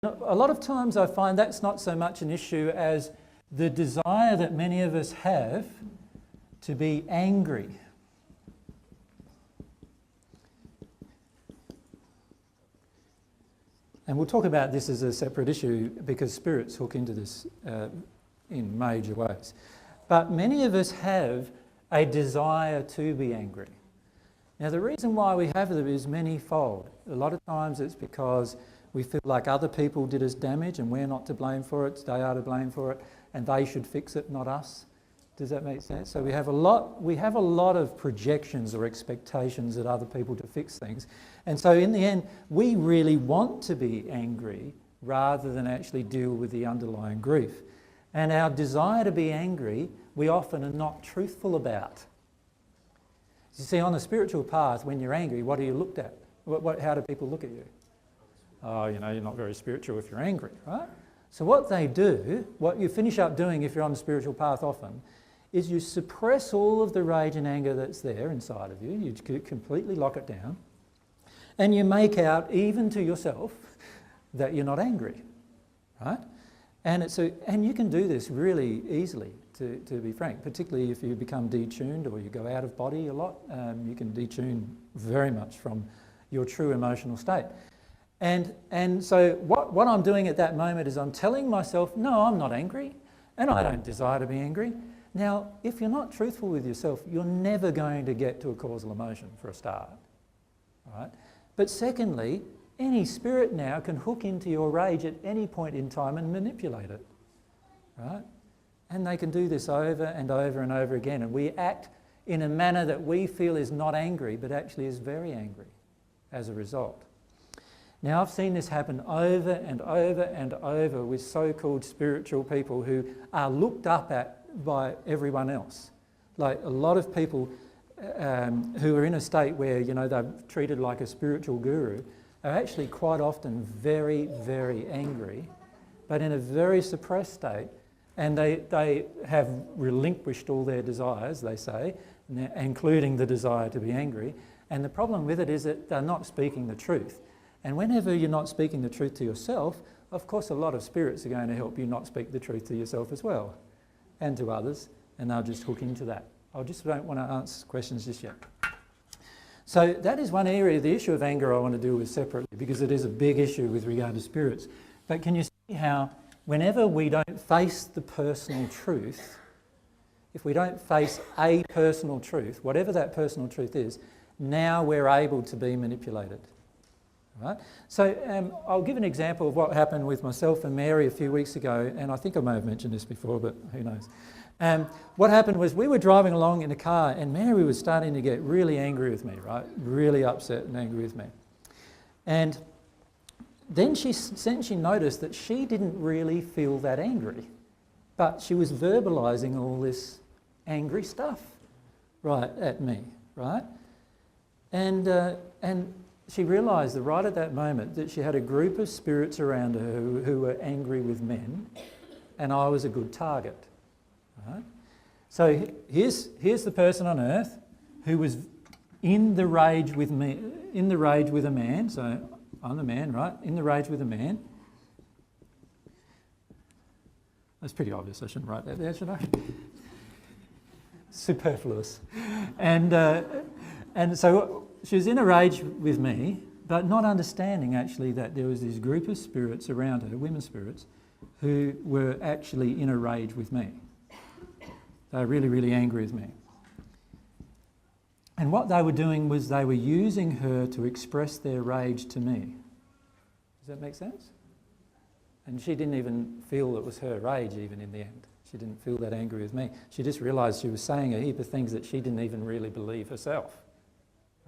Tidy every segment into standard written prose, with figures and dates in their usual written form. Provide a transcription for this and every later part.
A lot of times I find that's not so much an issue as the desire that many of us have to be angry. And we'll talk about this as a separate issue because spirits hook into this in major ways. But many of us have a desire to be angry. Now the reason why we have them is many-fold. A lot of times it's because we feel like other people did us damage and we're not to blame for it, they are to blame for it, and they should fix it, not us. Does that make sense? So we have a lot of projections or expectations at other people to fix things. And so in the end, we really want to be angry rather than actually deal with the underlying grief. And our desire to be angry, we often are not truthful about. You see, on the spiritual path, when you're angry, what are you looked at? How do people look at you? Oh, you know, you're not very spiritual if you're angry, right? So what they do, what you finish up doing if you're on the spiritual path often, is you suppress all of the rage and anger that's there inside of you. You completely lock it down. And you make out, even to yourself, that you're not angry, right? And you can do this really easily, to be frank, particularly if you become detuned or you go out of body a lot. You can detune very much from your true emotional state. And so what I'm doing at that moment is I'm telling myself, no, I'm not angry, and I don't desire to be angry. Now, if you're not truthful with yourself, you're never going to get to a causal emotion for a start, right? But secondly, any spirit now can hook into your rage at any point in time and manipulate it, right? And they can do this over and over and over again. And we act in a manner that we feel is not angry, but actually is very angry as a result. Now, I've seen this happen over and over and over with so-called spiritual people who are looked up at by everyone else. Like a lot of people who are in a state where, you know, they're treated like a spiritual guru are actually quite often very, very angry, but in a very suppressed state. And they have relinquished all their desires, they say, including the desire to be angry. And the problem with it is that they're not speaking the truth. And whenever you're not speaking the truth to yourself, of course a lot of spirits are going to help you not speak the truth to yourself as well, and to others, and they'll just hook into that. I just don't want to answer questions just yet. So that is one area, the issue of anger, I want to deal with separately because it is a big issue with regard to spirits. But can you see how whenever we don't face the personal truth, if we don't face a personal truth, whatever that personal truth is, now we're able to be manipulated. Right? So I'll give an example of what happened with myself and Mary a few weeks ago, and I think I may have mentioned this before, but who knows. What happened was we were driving along in a car and Mary was starting to get really angry with me, right? Really upset and angry with me. And then she noticed that she didn't really feel that angry, but she was verbalising all this angry stuff right at me, right? And she realised that right at that moment that she had a group of spirits around her who were angry with men, and I was a good target. Right? So here's the person on earth who was in the rage with me, in the rage with a man. So I'm the man, right? In the rage with a man. That's pretty obvious. I shouldn't write that there, should I? Superfluous. And so she was in a rage with me, but not understanding actually that there was this group of spirits around her, women spirits, who were actually in a rage with me. They were really, really angry with me. And what they were doing was they were using her to express their rage to me. Does that make sense? And she didn't even feel it was her rage even in the end. She didn't feel that angry with me. She just realised she was saying a heap of things that she didn't even really believe herself.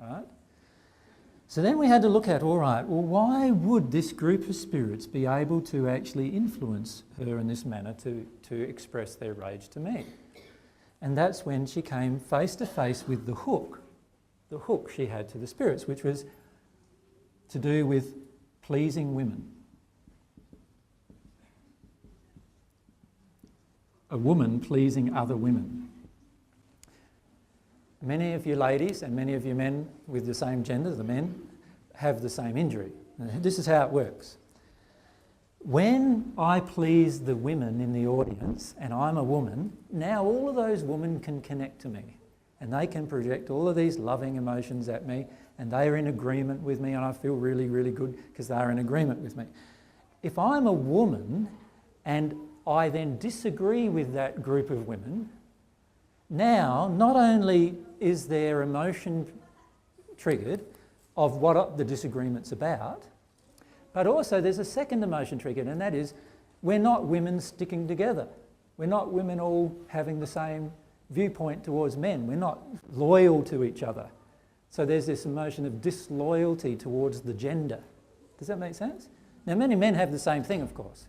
Right? So then we had to look at, all right, well, why would this group of spirits be able to actually influence her in this manner to express their rage to me? And that's when she came face to face with the hook she had to the spirits, which was to do with pleasing women. A woman pleasing other women. Many of you ladies and many of you men with the same gender, the men, have the same injury. This is how it works. When I please the women in the audience, and I'm a woman, now all of those women can connect to me, and they can project all of these loving emotions at me, and they are in agreement with me, and I feel really, really good because they are in agreement with me. If I'm a woman and I then disagree with that group of women, now not only is there emotion triggered of what the disagreement's about, but also there's a second emotion triggered, and that is we're not women sticking together. We're not women all having the same viewpoint towards men. We're not loyal to each other. So there's this emotion of disloyalty towards the gender. Does that make sense? Now, many men have the same thing, of course,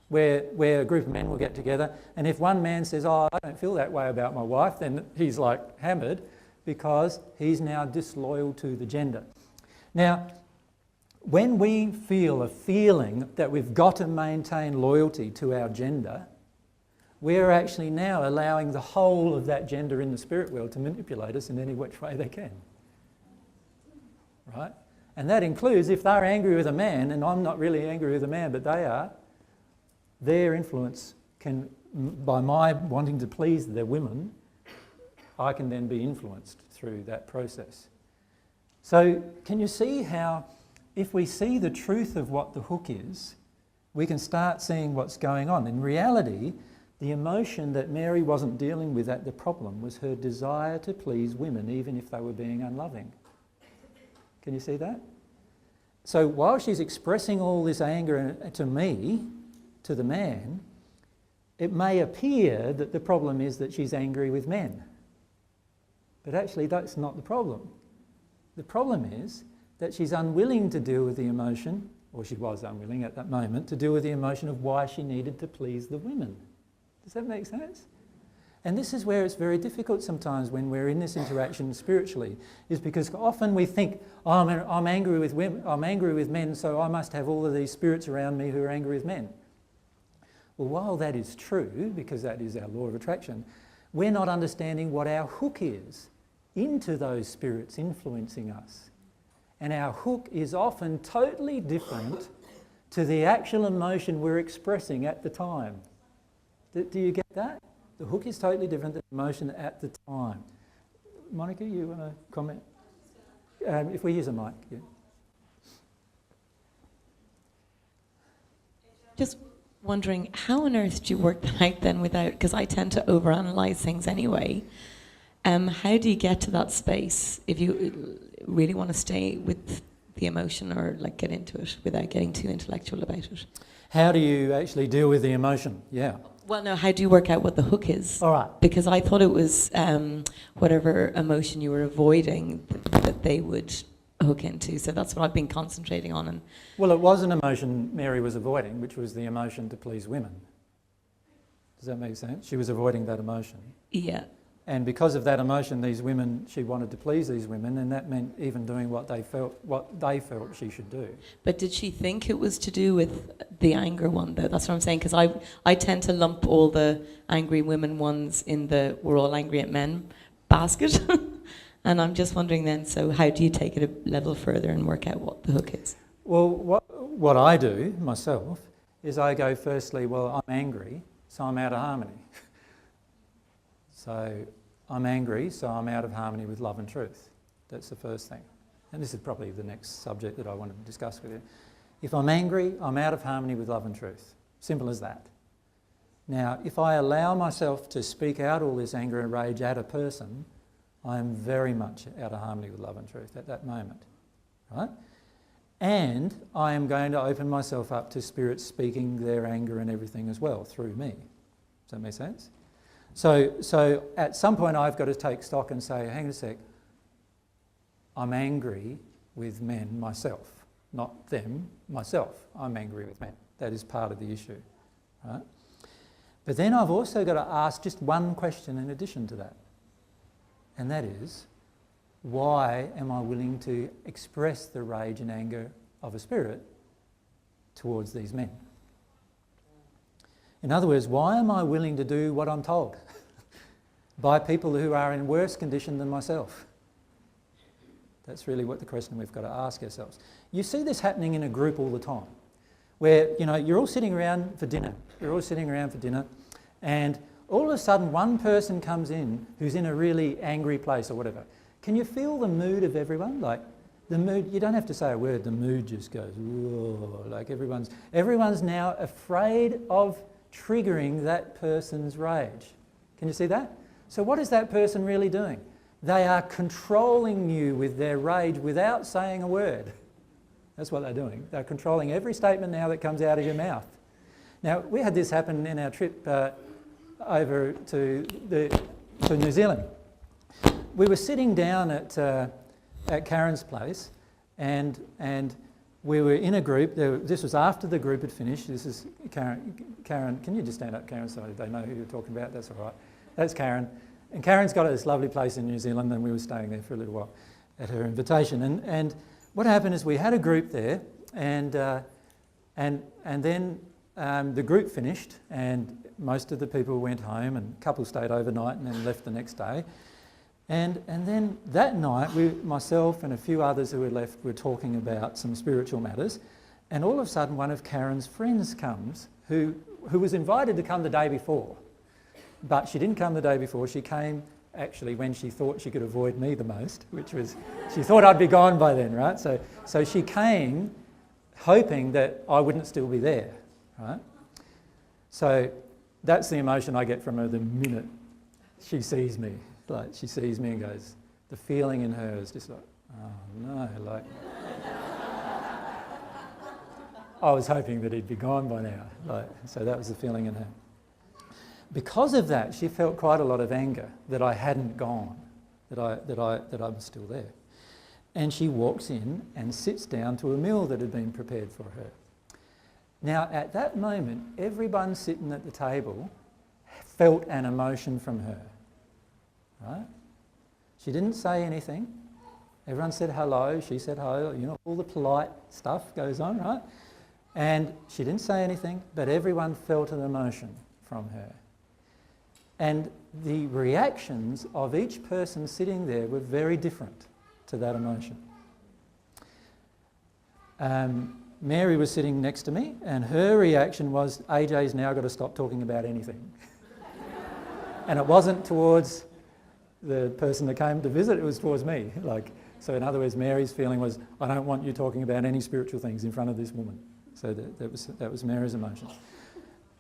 where a group of men will get together, and if one man says, oh, I don't feel that way about my wife, then he's like hammered because he's now disloyal to the gender. Now, when we feel a feeling that we've got to maintain loyalty to our gender, we're actually now allowing the whole of that gender in the spirit world to manipulate us in any which way they can. Right? And that includes if they're angry with a man, and I'm not really angry with a man, but they are, their influence can, by my wanting to please the women, I can then be influenced through that process. So can you see how if we see the truth of what the hook is, we can start seeing what's going on. In reality, the emotion that Mary wasn't dealing with at the problem was her desire to please women, even if they were being unloving. Can you see that? So while she's expressing all this anger to me, to the man, it may appear that the problem is that she's angry with men. But actually that's not the problem. The problem is that she's unwilling to deal with the emotion, or she was unwilling at that moment, to deal with the emotion of why she needed to please the women. Does that make sense? And this is where it's very difficult sometimes when we're in this interaction spiritually, is because often we think, oh, I'm angry with women, I'm angry with men, so I must have all of these spirits around me who are angry with men. Well, while that is true, because that is our law of attraction, we're not understanding what our hook is into those spirits influencing us. And our hook is often totally different to the actual emotion we're expressing at the time. Do you get that? The hook is totally different than the emotion at the time. Monica, you want to comment? If we use a mic, yeah. Just wondering, how on earth do you work that out then without, because I tend to overanalyze things anyway. How do you get to that space if you really want to stay with the emotion or like get into it without getting too intellectual about it? How do you actually deal with the emotion? Yeah. Well, no, how do you work out what the hook is? All right. Because I thought it was whatever emotion you were avoiding that they would hook into. So that's what I've been concentrating on. And well, it was an emotion Mary was avoiding, which was the emotion to please women. Does that make sense? She was avoiding that emotion. Yeah. And because of that emotion, these women, she wanted to please these women, and that meant even doing what they felt she should do. But did she think it was to do with the anger one, though? That's what I'm saying, because I tend to lump all the angry women ones in the we're all angry at men basket. And I'm just wondering then, so how do you take it a level further and work out what the hook is? Well, what I do myself is I go firstly, well, I'm angry, so I'm out of harmony. So I'm angry, so I'm out of harmony with love and truth. That's the first thing. And this is probably the next subject that I want to discuss with you. If I'm angry, I'm out of harmony with love and truth. Simple as that. Now, if I allow myself to speak out all this anger and rage at a person, I am very much out of harmony with love and truth at that moment, right? And I am going to open myself up to spirits speaking their anger and everything as well through me. Does that make sense? So at some point I've got to take stock and say, hang on a sec, I'm angry with men myself, not them, myself. I'm angry with men. That is part of the issue, right? But then I've also got to ask just one question in addition to that, and that is, why am I willing to express the rage and anger of a spirit towards these men? In other words, why am I willing to do what I'm told by people who are in worse condition than myself? That's really what the question we've got to ask ourselves. You see this happening in a group all the time. where, you know, you're all sitting around for dinner. You're all sitting around for dinner, and all of a sudden one person comes in who's in a really angry place or whatever. Can you feel the mood of everyone? Like, the mood, you don't have to say a word, the mood just goes, whoa, like everyone's now afraid of triggering that person's rage. Can you see that? So what is that person really doing? They are controlling you with their rage without saying a word. That's what they're doing. They're controlling every statement now that comes out of your mouth. Now, we had this happen in our trip over to New Zealand. We were sitting down at Karen's place, and we were in a group. This was after the group had finished. This is Karen. Karen, can you just stand up, Karen, so they know who you're talking about? That's all right. That's Karen. And Karen's got this lovely place in New Zealand, and we were staying there for a little while at her invitation. And what happened is we had a group there, and then the group finished, and most of the people went home, and a couple stayed overnight and then left the next day. And then that night, myself and a few others who were left were talking about some spiritual matters, and all of a sudden one of Karen's friends comes, who was invited to come the day before. But she didn't come the day before. She came actually when she thought she could avoid me the most, which was, she thought I'd be gone by then, right? So she came hoping that I wouldn't still be there, right? So that's the emotion I get from her the minute she sees me. Like, she sees me and goes, the feeling in her is just like, oh no, like, I was hoping that he'd be gone by now. Like, so that was the feeling in her. Because of that, she felt quite a lot of anger that I hadn't gone, that I was still there. And she walks in and sits down to a meal that had been prepared for her. Now, at that moment, everyone sitting at the table felt an emotion from her, right? She didn't say anything. Everyone said hello, she said hello, you know, all the polite stuff goes on, right? And she didn't say anything, but everyone felt an emotion from her. And the reactions of each person sitting there were very different to that emotion. Mary was sitting next to me, and her reaction was, AJ's now got to stop talking about anything. And it wasn't towards the person that came to visit, it was towards me. Like, so in other words, Mary's feeling was, I don't want you talking about any spiritual things in front of this woman. So that was Mary's emotion.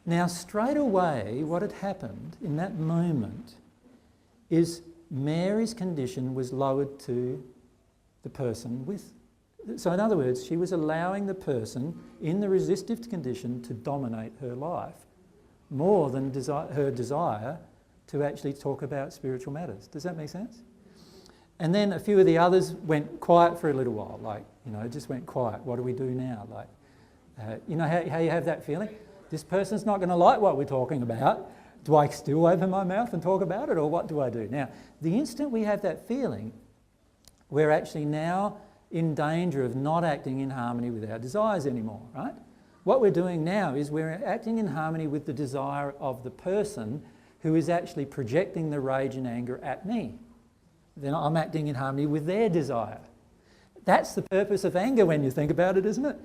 Now, straight away, what had happened in that moment is Mary's condition was lowered to the person with. So in other words, she was allowing the person in the resistive condition to dominate her life more than her desire to actually talk about spiritual matters. Does that make sense? And then a few of the others went quiet for a little while, like, you know, just went quiet. What do we do now? Like, you know how you have that feeling? This person's not going to like what we're talking about. Do I still open my mouth and talk about it, or what do I do? Now, the instant we have that feeling, we're actually now in danger of not acting in harmony with our desires anymore, right? What we're doing now is we're acting in harmony with the desire of the person who is actually projecting the rage and anger at me. Then I'm acting in harmony with their desire. That's the purpose of anger when you think about it, isn't it?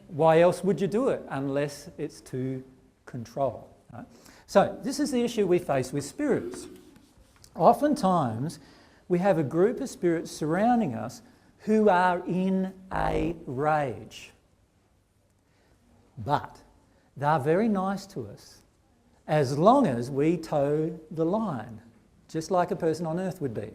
Why else would you do it unless it's to control? Right? So this is the issue we face with spirits. Oftentimes we have a group of spirits surrounding us who are in a rage. But they're very nice to us as long as we toe the line, just like a person on earth would be.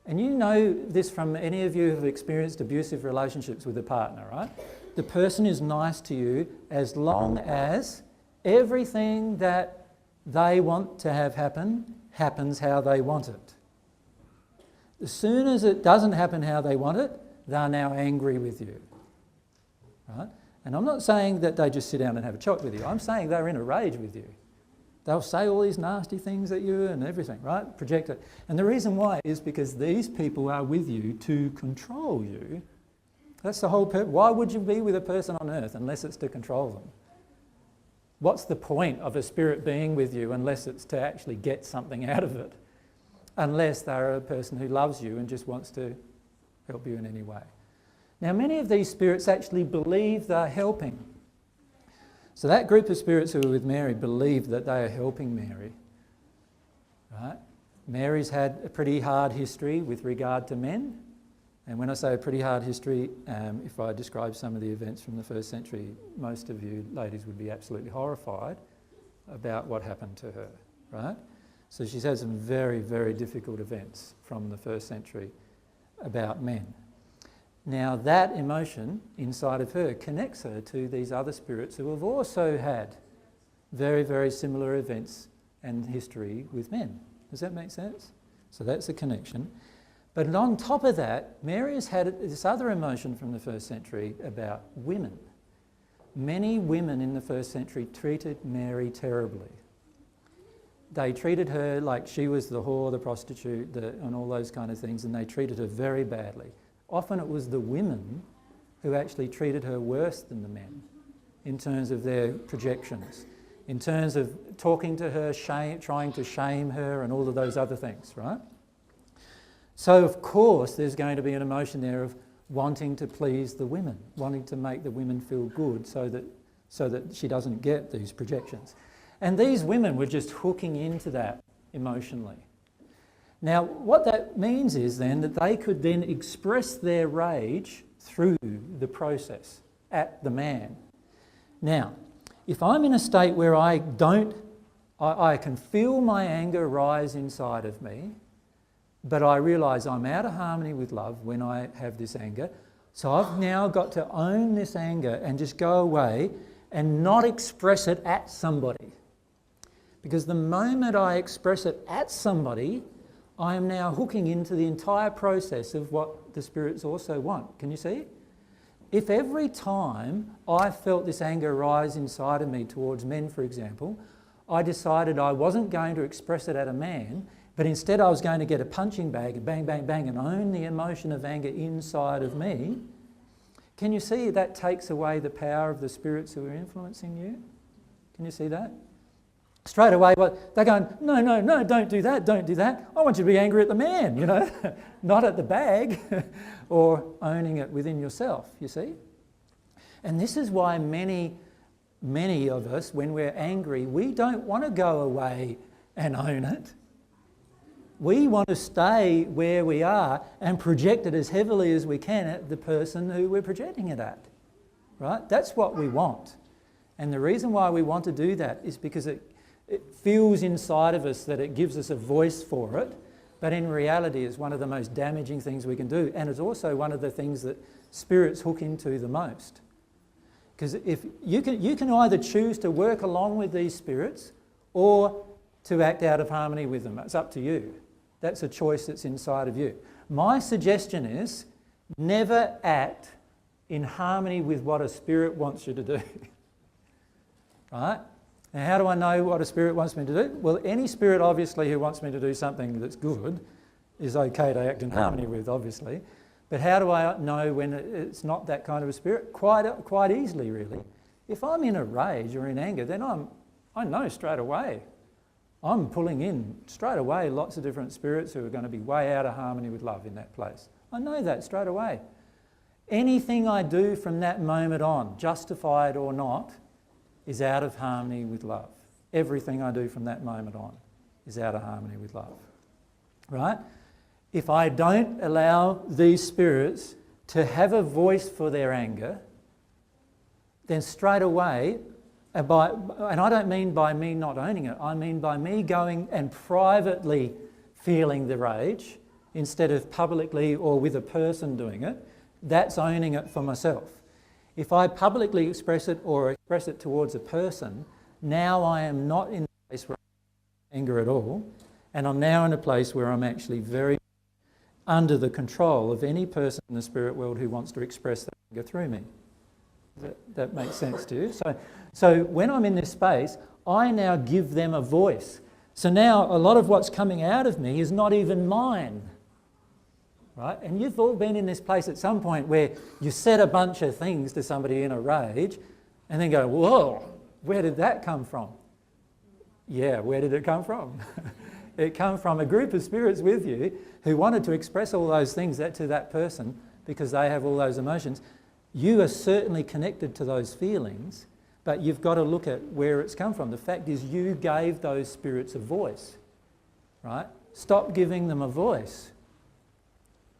And you know this from any of you who have experienced abusive relationships with a partner, right? The person is nice to you as long as everything that they want to have happen happens how they want it. As soon as it doesn't happen how they want it, they're now angry with you, right? And I'm not saying that they just sit down and have a chat with you. I'm saying they're in a rage with you. They'll say all these nasty things at you and everything, right? Project it. And the reason why is because these people are with you to control you. That's the whole purpose. Why would you be with a person on earth unless it's to control them? What's the point of a spirit being with you unless it's to actually get something out of it? Unless they're a person who loves you and just wants to help you in any way. Now, many of these spirits actually believe they're helping. So that group of spirits who were with Mary believed that they are helping Mary. Right? Mary's had a pretty hard history with regard to men. And when I say a pretty hard history, if I describe some of the events from the first century, most of you ladies would be absolutely horrified about what happened to her, right? So she's had some very, very difficult events from the first century about men. Now that emotion inside of her connects her to these other spirits who have also had very, very similar events and history with men. Does that make sense? So that's a connection. But on top of that, Mary has had this other emotion from the first century about women. Many women in the first century treated Mary terribly. They treated her like she was the whore, the prostitute, and all those kind of things, and they treated her very badly. Often it was the women who actually treated her worse than the men in terms of their projections, in terms of talking to her, trying to shame her, and all of those other things, right? So of course there's going to be an emotion there of wanting to please the women, wanting to make the women feel good so that she doesn't get these projections. And these women were just hooking into that emotionally. Now what that means is then that they could then express their rage through the process at the man. Now, if I'm in a state where I can feel my anger rise inside of me, but I realise I'm out of harmony with love when I have this anger. So I've now got to own this anger and just go away and not express it at somebody. Because the moment I express it at somebody, I am now hooking into the entire process of what the spirits also want. Can you see? If every time I felt this anger rise inside of me towards men, for example, I decided I wasn't going to express it at a man, but instead I was going to get a punching bag and bang, bang, bang and own the emotion of anger inside of me. Can you see that takes away the power of the spirits who are influencing you? Can you see that? Straight away, they're going, no, don't do that, don't do that. I want you to be angry at the man, you know, not at the bag, or owning it within yourself, you see? And this is why many of us, when we're angry, we don't want to go away and own it. We want to stay where we are and project it as heavily as we can at the person who we're projecting it at, right? That's what we want. And the reason why we want to do that is because it feels inside of us that it gives us a voice for it, but in reality it's one of the most damaging things we can do, and it's also one of the things that spirits hook into the most. Because if you can either choose to work along with these spirits or to act out of harmony with them. It's up to you. That's a choice that's inside of you. My suggestion is never act in harmony with what a spirit wants you to do. Right? Now, how do I know what a spirit wants me to do? Well, any spirit, obviously, who wants me to do something that's good is okay to act in harmony with, obviously. But how do I know when it's not that kind of a spirit? Quite easily, really. If I'm in a rage or in anger, then I know straight away. I'm pulling in straight away lots of different spirits who are going to be way out of harmony with love in that place. I know that straight away. Anything I do from that moment on, justified or not, is out of harmony with love. Everything I do from that moment on is out of harmony with love. Right? If I don't allow these spirits to have a voice for their anger, then straight away, and I don't mean by me not owning it, I mean by me going and privately feeling the rage instead of publicly or with a person doing it, that's owning it for myself. If I publicly express it or express it towards a person, now I am not in a place where I'm anger at all, and I'm now in a place where I'm actually very under the control of any person in the spirit world who wants to express that anger through me. That makes sense to you? So when I'm in this space, I now give them a voice. So now a lot of what's coming out of me is not even mine. Right? And you've all been in this place at some point where you said a bunch of things to somebody in a rage and then go, whoa, where did that come from? Yeah, where did it come from? It came from a group of spirits with you who wanted to express all those things to that person because they have all those emotions. You are certainly connected to those feelings, But you've got to look at where it's come from. The fact is you gave those spirits a voice, right? Stop giving them a voice.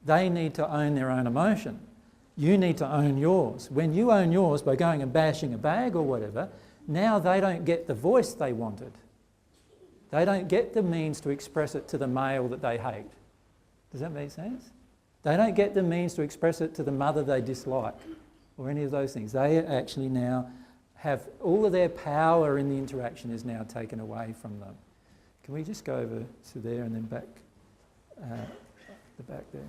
They need to own their own emotion. You need to own yours. When you own yours by going and bashing a bag or whatever, now they don't get the voice they wanted. They don't get the means to express it to the male that they hate. Does that make sense? They don't get the means to express it to the mother they dislike or any of those things. They actually now have all of their power in the interaction is now taken away from them. Can we just go over to there and then back, the back there?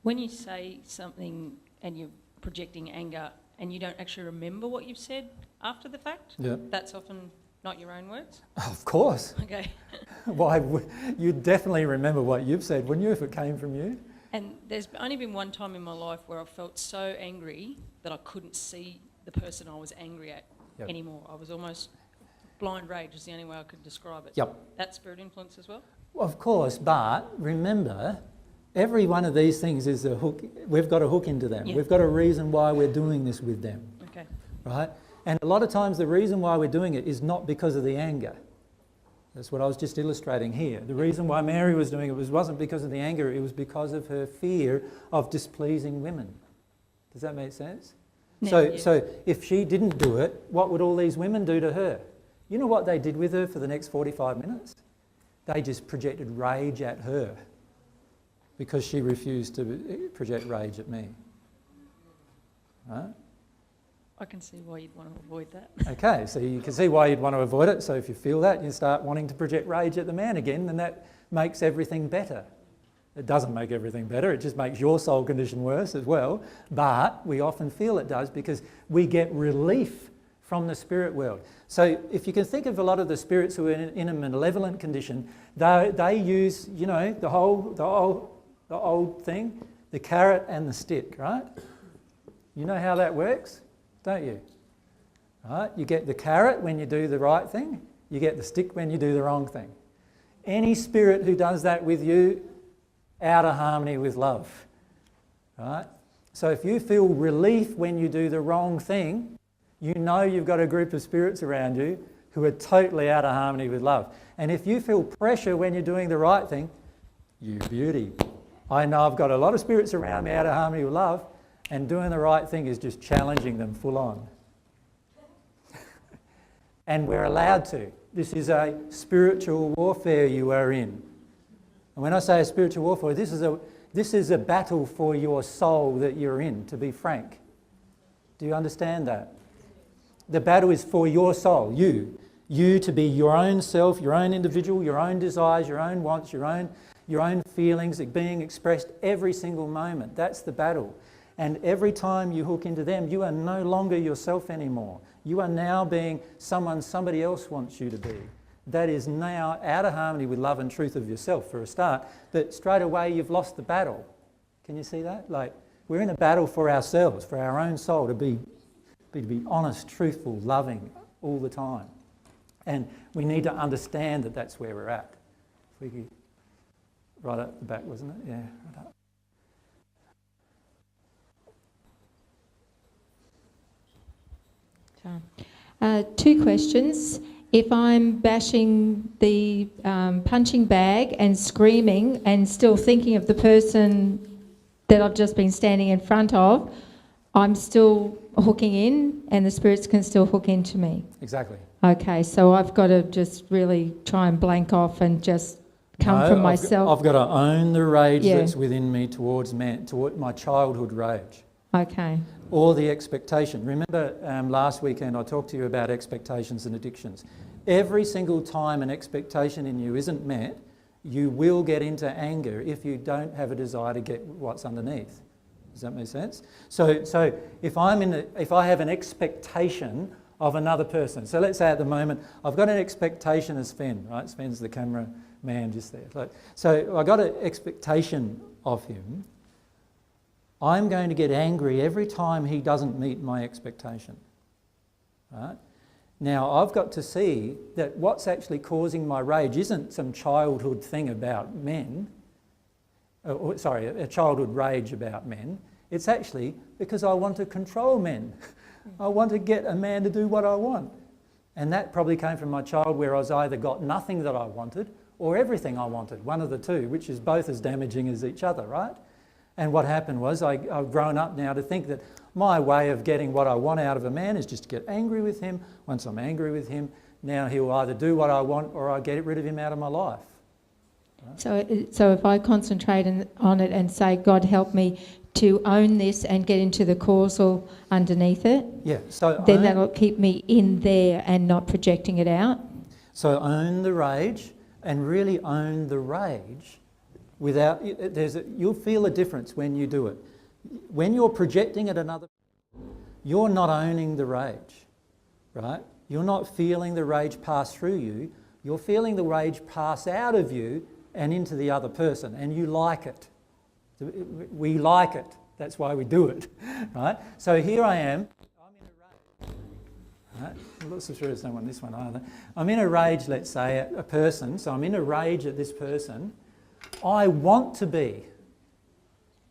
When you say something and you're projecting anger and you don't actually remember what you've said after the fact, that's often not your own words? Of course. Okay. Why? You'd definitely remember what you've said, wouldn't you, if it came from you? And there's only been one time in my life where I felt so angry that I couldn't see the person I was angry at anymore. I was almost blind rage is the only way I could describe it. Yep. That spirit influence as well? Of course, but remember, every one of these things is a hook. We've got a hook into them. Yeah. We've got a reason why we're doing this with them. Okay. Right? And a lot of times the reason why we're doing it is not because of the anger. That's what I was just illustrating here. The reason why Mary was doing it wasn't because of the anger, it was because of her fear of displeasing women. Does that make sense? Yeah, So if she didn't do it, what would all these women do to her? You know what they did with her for the next 45 minutes? They just projected rage at her because she refused to project rage at me. Right? I can see why you'd want to avoid that. Okay, so you can see why you'd want to avoid it. So if you feel that, you start wanting to project rage at the man again, then that makes everything better. It doesn't make everything better, it just makes your soul condition worse as well. But we often feel it does because we get relief from the spirit world. So if you can think of a lot of the spirits who are in a malevolent condition, they use, you know, the old thing, the carrot and the stick, right? You know how that works? Don't you? Right? You get the carrot when you do the right thing, you get the stick when you do the wrong thing. Any spirit who does that with you, out of harmony with love. Right? So if you feel relief when you do the wrong thing, you know you've got a group of spirits around you who are totally out of harmony with love. And if you feel pressure when you're doing the right thing, you beauty. I know I've got a lot of spirits around me out of harmony with love, and doing the right thing is just challenging them full on. And we're allowed to. This is a spiritual warfare you are in. And when I say a spiritual warfare, this is a battle for your soul that you're in, to be frank. Do you understand that? The battle is for your soul, you. You to be your own self, your own individual, your own desires, your own wants, your own feelings being expressed every single moment. That's the battle. And every time you hook into them, you are no longer yourself anymore. You are now being someone somebody else wants you to be. That is now out of harmony with love and truth of yourself for a start, but straight away you've lost the battle. Can you see that? Like, we're in a battle for ourselves, for our own soul, to be honest, truthful, loving all the time. And we need to understand that that's where we're at. If we could, right at the back, wasn't it? Yeah, right up. Two questions. If I'm bashing the punching bag and screaming and still thinking of the person that I've just been standing in front of, I'm still hooking in and the spirits can still hook into me. Exactly. Okay, so I've got to just really try and blank off and just come from myself. I've got to own the rage that's within me towards man, toward my childhood rage. Okay. Or the expectation. Remember last weekend I talked to you about expectations and addictions. Every single time an expectation in you isn't met, you will get into anger if you don't have a desire to get what's underneath. Does that make sense? So if I have an expectation of another person, so let's say at the moment I've got an expectation of Sven, right? Sven's the camera man just there. So I got an expectation of him. I'm going to get angry every time he doesn't meet my expectation. Right? Now, I've got to see that what's actually causing my rage isn't some childhood thing about men, a childhood rage about men. It's actually because I want to control men. I want to get a man to do what I want. And that probably came from my child, where I was either got nothing that I wanted or everything I wanted, one of the two, which is both as damaging as each other, right? And what happened was I've grown up now to think that my way of getting what I want out of a man is just to get angry with him. Once I'm angry with him, now he'll either do what I want or I get rid of him out of my life. Right? So if I concentrate on it and say, God, help me to own this and get into the causal underneath it, Yeah, so then that'll keep me in there and not projecting it out. So own the rage, and really own the rage without, you'll feel a difference when you do it. When you're projecting at another, you're not owning the rage, right? You're not feeling the rage pass through you, you're feeling the rage pass out of you and into the other person, and you like it. We like it, that's why we do it, right? So here I am, I'm in a rage. Right? I'm not so sure there's no one this one either. I'm in a rage, let's say, at a person, so I'm in a rage at this person. I want to be.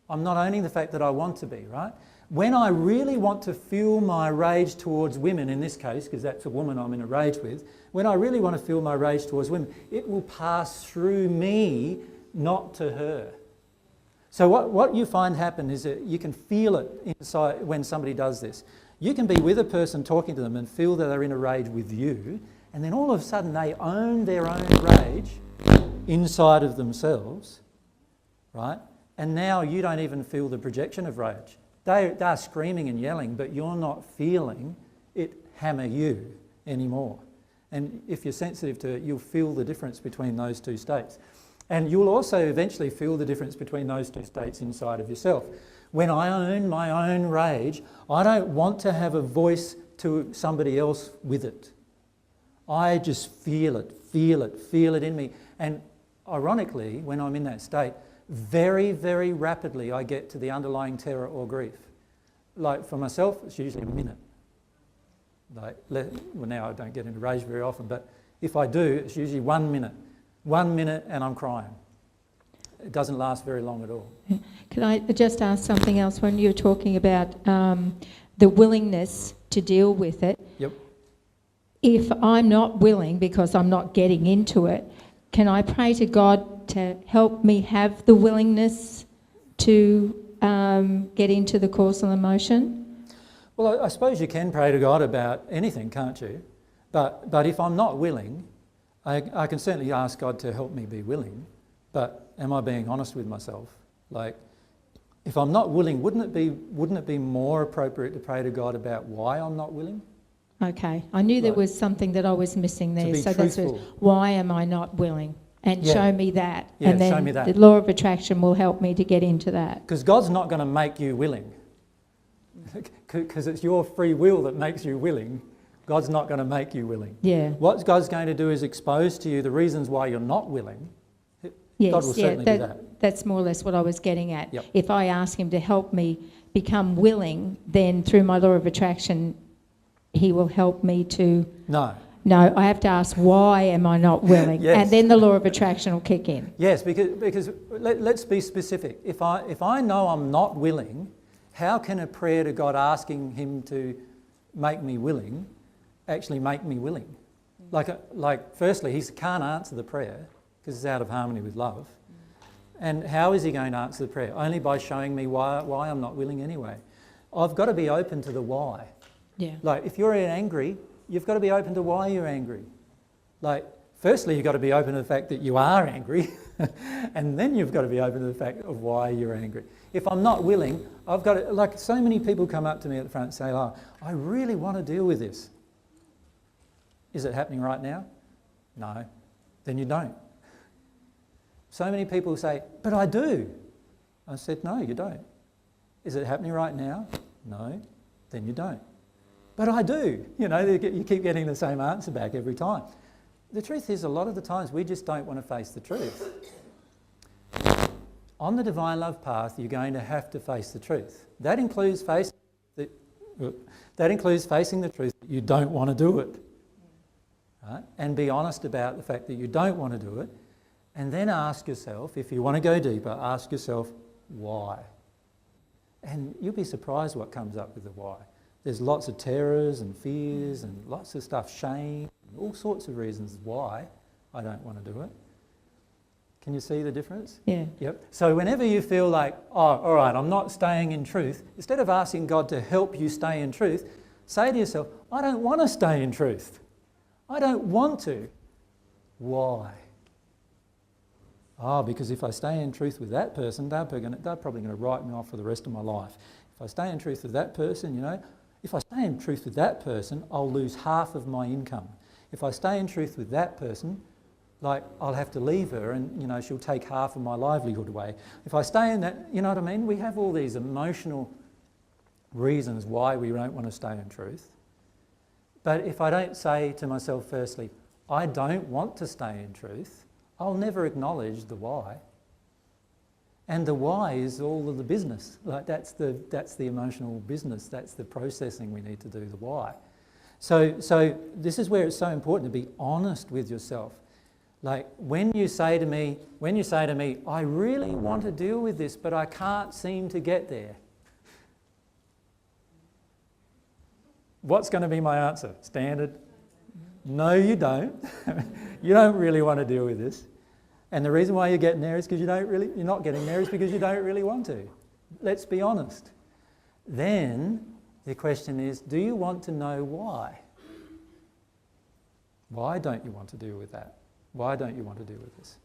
I'm not owning the fact that I want to be, right? When I really want to feel my rage towards women, in this case, because that's a woman I'm in a rage with, when I really want to feel my rage towards women, it will pass through me, not to her. So what you find happen is that you can feel it inside when somebody does this. You can be with a person talking to them and feel that they're in a rage with you, and then all of a sudden they own their own rage inside of themselves, right? And now you don't even feel the projection of rage. They're screaming and yelling, but you're not feeling it hammer you anymore. And if you're sensitive to it, you'll feel the difference between those two states. And you'll also eventually feel the difference between those two states inside of yourself. When I own my own rage, I don't want to have a voice to somebody else with it. I just feel it in me. And ironically, when I'm in that state, very, very rapidly I get to the underlying terror or grief. Like for myself, it's usually a minute. Well, now I don't get into rage very often, but if I do, it's usually 1 minute. 1 minute and I'm crying. It doesn't last very long at all. Can I just ask something else? When you're talking about the willingness to deal with it, Yep. if I'm not willing because I'm not getting into it, can I pray to God to help me have the willingness to get into the causal emotion? Well, I suppose you can pray to God about anything, can't you? But if I'm not willing, I can certainly ask God to help me be willing, but am I being honest with myself? Like, if I'm not willing, wouldn't it be more appropriate to pray to God about why I'm not willing? Okay, I knew there was something that I was missing there. be So truthful. that's why am I not willing? And Yeah. show me that. Yeah, and then show me that. the law of attraction will help me to get into that. Because God's not going to make you willing. Because it's your free will that makes you willing. God's not going to make you willing. Yeah. What God's going to do is expose to you the reasons why you're not willing. Yes, God will certainly do that. That's more or less what I was getting at. Yep. If I ask him to help me become willing, then through my law of attraction, he will help me to... No. No, I have to ask, why am I not willing? Yes. And then the law of attraction will kick in. Yes, because let's be specific. If I know I'm not willing, how can a prayer to God asking him to make me willing actually make me willing? Like firstly, he can't answer the prayer because it's out of harmony with love. And how is he going to answer the prayer? Only by showing me why I'm not willing anyway. I've got to be open to the why. Yeah. Like, if you're angry, you've got to be open to why you're angry. Like, firstly, you've got to be open to the fact that you are angry, and then you've got to be open to the fact of why you're angry. If I'm not willing, I've got to, like, so many people come up to me at the front and say, oh, I really want to deal with this. Is it happening right now? No. Then you don't. So many people say, but I do. I said, no, you don't. Is it happening right now? No. Then you don't. But I do. You know, you keep getting the same answer back every time. The truth is, a lot of the times we just don't want to face the truth. On the divine love path, you're going to have to face the truth. That includes facing the truth that you don't want to do it. Right? And be honest about the fact that you don't want to do it. And then ask yourself, if you want to go deeper, ask yourself, why? And you'll be surprised what comes up with the why. There's lots of terrors and fears and lots of stuff, shame, all sorts of reasons why I don't want to do it. Can you see the difference? Yeah. Yep. So whenever you feel like, oh, all right, I'm not staying in truth, instead of asking God to help you stay in truth, say to yourself, I don't want to stay in truth. I don't want to. Why? Oh, because if I stay in truth with that person, they're probably going to write me off for the rest of my life. If I stay in truth with that person, you know, if I stay in truth with that person, I'll lose half of my income. If I stay in truth with that person, like, I'll have to leave her and, you know, she'll take half of my livelihood away. If I stay in that, you know what I mean? We have all these emotional reasons why we don't want to stay in truth. But if I don't say to myself, firstly, I don't want to stay in truth, I'll never acknowledge the why. And the why is all of the business. Like, that's the emotional business. That's the processing we need to do, the why. So this is where it's so important to be honest with yourself. Like, when you say to me, I really want to deal with this, but I can't seem to get there. What's going to be my answer? Standard? No, you don't. You don't really want to deal with this. And the reason why you're getting there is because you're not getting there is because you don't really want to. Let's be honest. Then the question is, do you want to know why? Why don't you want to deal with that? Why don't you want to deal with this?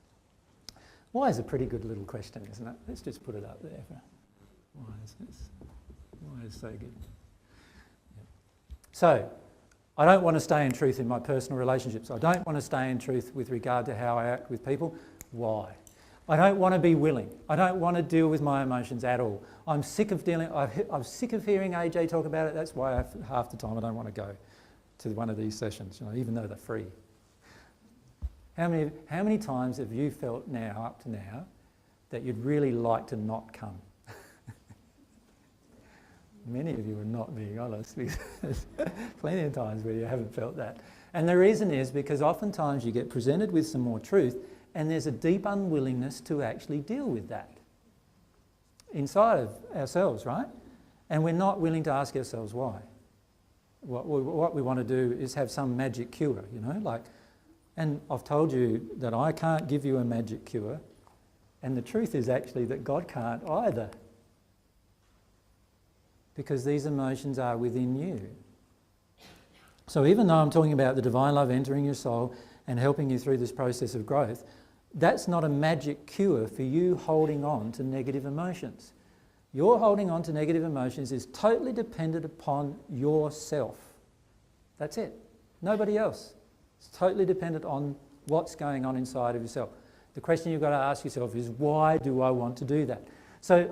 Why is a pretty good little question, isn't it? Let's just put it up there. Why is this? Why is so good? Yep. So, I don't want to stay in truth in my personal relationships. I don't want to stay in truth with regard to how I act with people. Why? I don't want to be willing. I don't want to deal with my emotions at all. I'm sick of I'm sick of hearing AJ talk about it. That's why half the time I don't want to go to one of these sessions, you know, even though they're free. How many times have you felt now, up to now, that you'd really like to not come? Many of you are not being honest, because there's plenty of times where you haven't felt that. And the reason is because oftentimes you get presented with some more truth and there's a deep unwillingness to actually deal with that inside of ourselves, right? And we're not willing to ask ourselves why. What we want to do is have some magic cure, you know, like, and I've told you that I can't give you a magic cure, and the truth is actually that God can't either. Because these emotions are within you. So even though I'm talking about the divine love entering your soul and helping you through this process of growth, that's not a magic cure for you holding on to negative emotions. Your holding on to negative emotions is totally dependent upon yourself. That's it. Nobody else. It's totally dependent on what's going on inside of yourself. The question you've got to ask yourself is, why do I want to do that? So